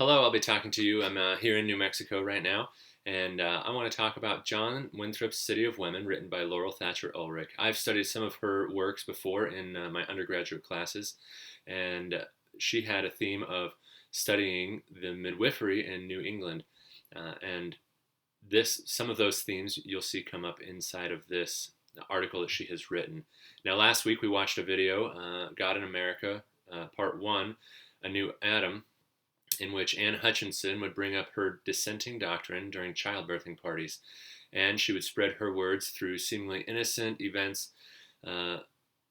Hello, I'll be talking to you. I'm here in New Mexico right now, and I want to talk about John Winthrop's City of Women, written by Laurel Thatcher Ulrich. I've studied some of her works before in my undergraduate classes, and she had a theme of studying the midwifery in New England. And some of those themes you'll see come up inside of this article that she has written. Now, last week we watched a video, God in America, Part 1, A New Adam, in which Anne Hutchinson would bring up her dissenting doctrine during childbirthing parties, and she would spread her words through seemingly innocent events uh,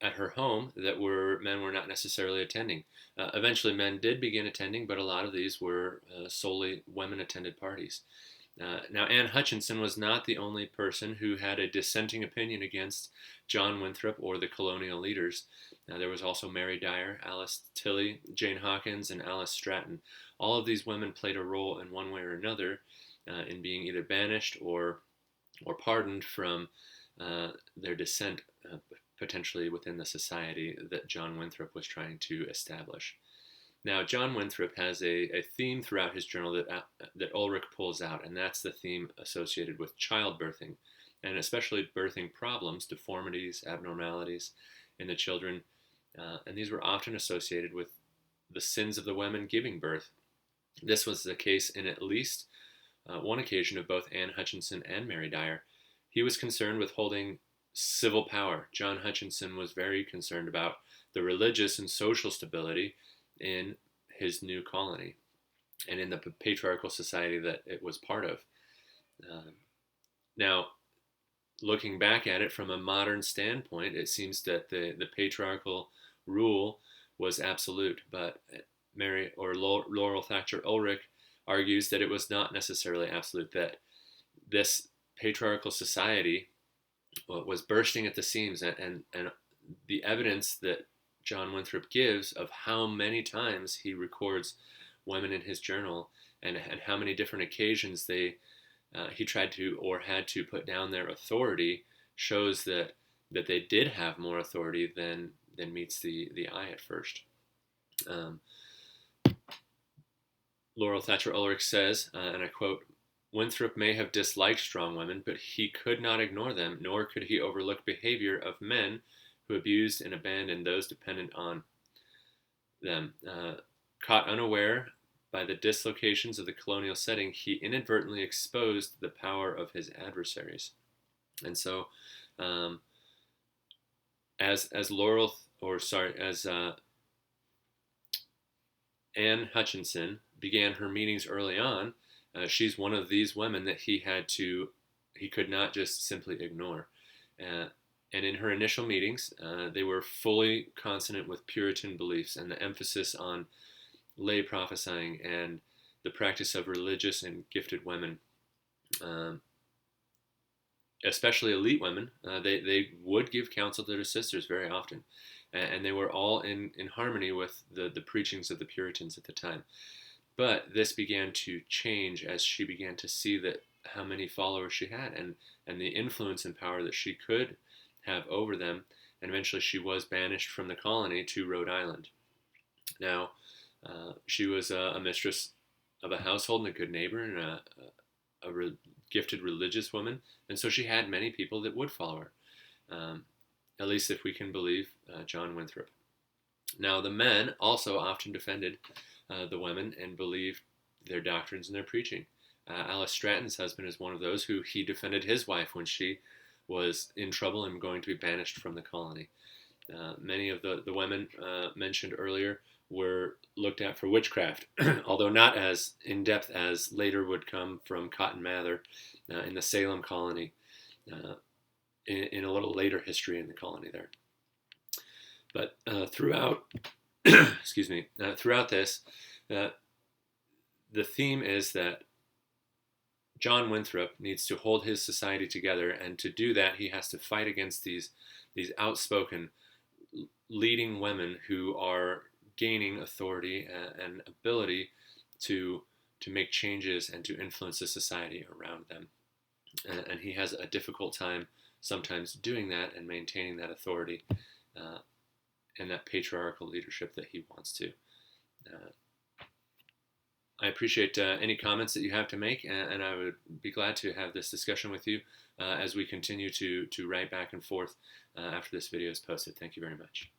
at her home that men were not necessarily attending. Eventually, men did begin attending, but a lot of these were solely women-attended parties. Now, Anne Hutchinson was not the only person who had a dissenting opinion against John Winthrop or the colonial leaders. There was also Mary Dyer, Alice Tilly, Jane Hawkins, and Alice Stratton. All of these women played a role in one way or another in being either banished or pardoned from their dissent, potentially within the society that John Winthrop was trying to establish. Now, John Winthrop has a theme throughout his journal that Ulrich pulls out, and that's the theme associated with childbirthing, and especially birthing problems, deformities, abnormalities in the children. And these were often associated with the sins of the women giving birth. This was the case in at least one occasion of both Anne Hutchinson and Mary Dyer. He was concerned with holding civil power. John Hutchinson was very concerned about the religious and social stability in his new colony and in the patriarchal society that it was part of. Now, looking back at it from a modern standpoint, it seems that the patriarchal rule was absolute, but Laurel Thatcher Ulrich argues that it was not necessarily absolute, that this patriarchal society was bursting at the seams, and the evidence that John Winthrop gives of how many times he records women in his journal and how many different occasions he tried to or had to put down their authority shows that they did have more authority than meets the eye at first. Laurel Thatcher Ulrich says, and I quote, "Winthrop may have disliked strong women, but he could not ignore them, nor could he overlook behavior of men who abused and abandoned those dependent on them. Caught unaware by the dislocations of the colonial setting, he inadvertently exposed the power of his adversaries." And so, as Anne Hutchinson began her meetings early on, she's one of these women that he could not just simply ignore. And in her initial meetings, they were fully consonant with Puritan beliefs and the emphasis on lay prophesying and the practice of religious and gifted women, especially elite women. They would give counsel to their sisters very often, and they were all in harmony with the preachings of the Puritans at the time. But this began to change as she began to see that how many followers she had and the influence and power that she could have over them, and eventually she was banished from the colony to Rhode Island. Now, she was a mistress of a household and a good neighbor and a gifted religious woman, and so she had many people that would follow her, at least if we can believe John Winthrop. Now, the men also often defended the women and believed their doctrines and their preaching. Alice Stratton's husband is one of those who he defended his wife when she was in trouble and going to be banished from the colony. Many of the women mentioned earlier were looked at for witchcraft, although not as in-depth as later would come from Cotton Mather in the Salem colony, in a little later history in the colony there. But throughout, throughout this, the theme is that John Winthrop needs to hold his society together, and to do that, he has to fight against these outspoken, leading women who are gaining authority and ability to make changes and to influence the society around them. And he has a difficult time sometimes doing that and maintaining that authority and that patriarchal leadership that he wants to. I appreciate any comments that you have to make, and I would be glad to have this discussion with you as we continue to write back and forth after this video is posted. Thank you very much.